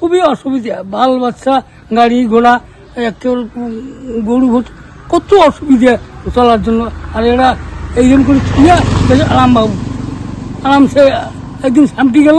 খুবই অসুবিধা, বাল বাচ্চা, গাড়ি ঘোড়া, গরু কত অসুবিধা চলার জন্য। আর এরা এইরকম করে ছুঁয়া বেশ আরামসে একদিন শান্তি গেল,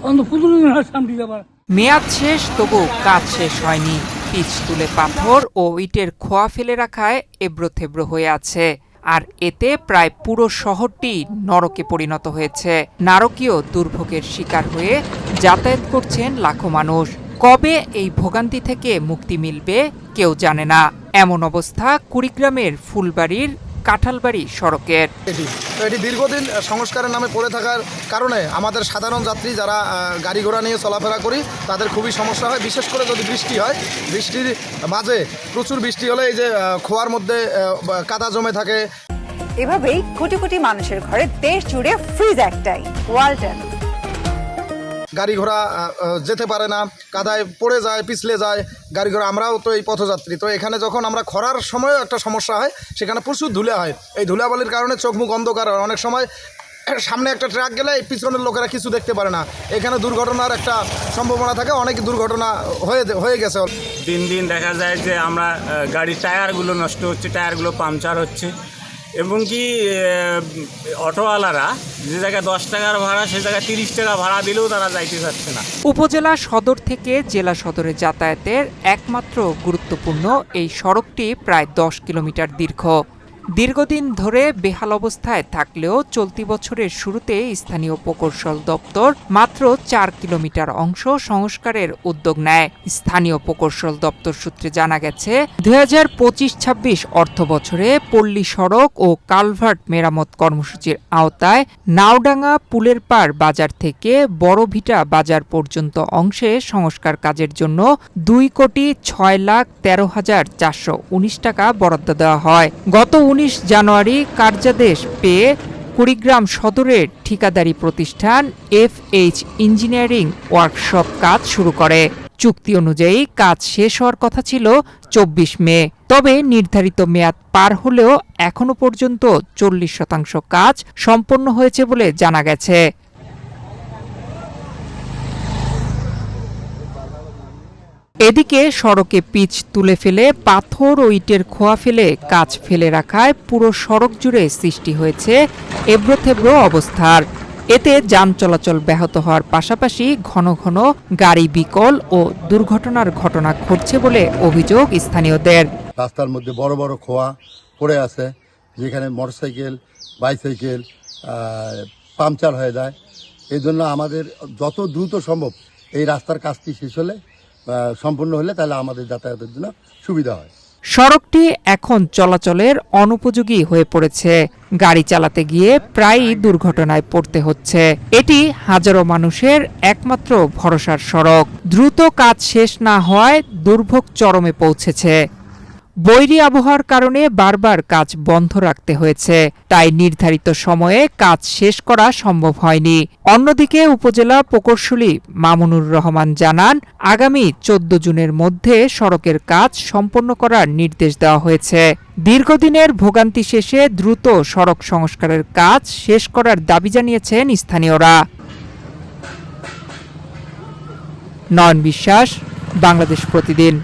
অন্তত 15 দিন শান্তি যাবার। মেয়াদ শেষ, তবু কাজ শেষ হয়নি। পিচ তুলে পাথর ও ইটের খোয়া ফেলে রাখায় এবড়োথেবড়ো হয়ে আছে। আর এতে প্রায় পুরো শহরটি নরকে পরিণত হয়েছে। নারকীয় দুর্ভোগের শিকার হয়ে যাতায়াত করছেন লাখো মানুষ। কবে এই ভোগান্তি থেকে মুক্তি মিলবে কেউ জানে না। এমন অবস্থা কুড়িগ্রামের ফুলবাড়ির কাঁঠালবাড়ি সড়কের। এটি দীর্ঘদিন সংস্কারের নামে পড়ে থাকার কারণে আমাদের সাধারণ যাত্রী যারা গাড়ি ঘোড়া নিয়ে চলাফেরা করি তাদের খুবই সমস্যা হয়। বিশেষ করে যদি বৃষ্টি হয়, বৃষ্টির মাঝে প্রচুর বৃষ্টি হলে এই যে খোয়ার মধ্যে কাদা জমে থাকে। এভাবেই কোটি কোটি মানুষের ঘরে দেশ জুড়ে ফ্রিজ একটাই, ওয়ালটন। গাড়ি ঘোড়া যেতে পারে না, কাদায় পড়ে যায়, পিছলে যায় গাড়ি ঘোড়া। আমরাও তো এই পথযাত্রী, তো এখানে যখন আমরা খরার সময়ও একটা সমস্যা হয়, সেখানে প্রচুর ধুলা হয়। এই ধুলাবালির কারণে চোখ মুখ অন্ধকার হয়। অনেক সময় সামনে একটা ট্রাক গেলে পিছনের লোকেরা কিছু দেখতে পারে না। এখানে দুর্ঘটনার একটা সম্ভাবনা থাকে, অনেক দুর্ঘটনা হয়ে গেছে। দিন দিন দেখা যায় যে আমরা গাড়ির টায়ারগুলো নষ্ট হচ্ছে, টায়ারগুলো পাংচার হচ্ছে, এবং কি অটোওয়ালারা যে জায়গায় 10 টাকার ভাড়া সে জায়গায় 30 টাকা ভাড়া দিলেও তারা যাইতে চাচ্ছে না। উপজেলা সদর থেকে জেলা সদরে যাতায়াতের একমাত্র গুরুত্বপূর্ণ এই সড়কটি প্রায় 10 কিলোমিটার দীর্ঘ। দীর্ঘদিন ধরে বেহাল অবস্থায় থাকলেও চলতি বছরের শুরুতে স্থানীয় প্রকৌশল দপ্তর মাত্র 4 কিলোমিটার অংশ সংস্কারের উদ্যোগ নেয়। স্থানীয় প্রকৌশল দপ্তর সূত্রে জানা গেছে, 2025-26 অর্থ বছরে পল্লী সড়ক ও কালভার্ট মেরামত কর্মসূচির আওতায় নাওডাঙ্গা পুলের পাড় বাজার থেকে বড়ভিটা বাজার পর্যন্ত অংশে সংস্কার কাজের জন্য 2,06,13,419 টাকা বরাদ্দ দেওয়া হয়। গত 19 জানুয়ারি কার্যাদেশ পেয়ে কুড়িগ্রাম সদরের ঠিকাদারি প্রতিষ্ঠান FH ইঞ্জিনিয়ারিং ওয়ার্কশপ কাজ শুরু করে। চুক্তি অনুযায়ী কাজ শেষ হওয়ার কথা ছিল 24 মে। তবে নির্ধারিত মেয়াদ পার হলেও এখনো পর্যন্ত 40% কাজ সম্পন্ন হয়েছে বলে জানা গেছে। এদিকে সড়কে পিচ তুলে ফেলে পাথর ও ইটের খোয়া ফেলে কাজ ফেলে রাখায় পুরো সড়ক জুড়ে সৃষ্টি হয়েছে এবড়োথেবড়ো অবস্থার। এতে যান চলাচল ব্যাহত হওয়ার পাশাপাশি ঘন ঘন গাড়ি বিকল ও দুর্ঘটনার ঘটনা ঘটছে বলে অভিযোগ স্থানীয়দের। রাস্তার মধ্যে বড় বড় খোয়া পড়ে আছে, যেখানে মোটরসাইকেল, বাইসাইকেল পাংচার হয়ে যায়। এই জন্য আমাদের যত দ্রুত সম্ভব এই রাস্তার কাজটি শেষ হলে, সম্পূর্ণ হলে, তাহলে আমাদের যাতায়াতের জন্য সুবিধা হয়। সড়কটি এখন চলাচলের অনুপযোগী হয়ে পড়েছে। গাড়ি চালাতে গিয়ে প্রায়ই দুর্ঘটনায় পড়তে হচ্ছে। এটি হাজারো মানুষের একমাত্র ভরসার সড়ক। দ্রুত কাজ শেষ না হওয়ায় দুর্ভোগ চরমে পৌঁছেছে। বৈরী আবহাওয়ার কারণে বারবার কাজ বন্ধ রাখতে হয়েছে, তাই নির্ধারিত সময়ে কাজ শেষ করা সম্ভব হয়নি। অন্যদিকে উপজেলা প্রকৌশলী মামুনুর রহমান জানান, আগামী 14 জুনের মধ্যে সড়কের কাজ সম্পন্ন করার নির্দেশ দেওয়া হয়েছে। দীর্ঘদিনের ভোগান্তি শেষে দ্রুত সড়ক সংস্কারের কাজ শেষ করার দাবি জানিয়েছেন স্থানীয়রা। নয়ন বিশ্বাস, বাংলাদেশ প্রতিদিন।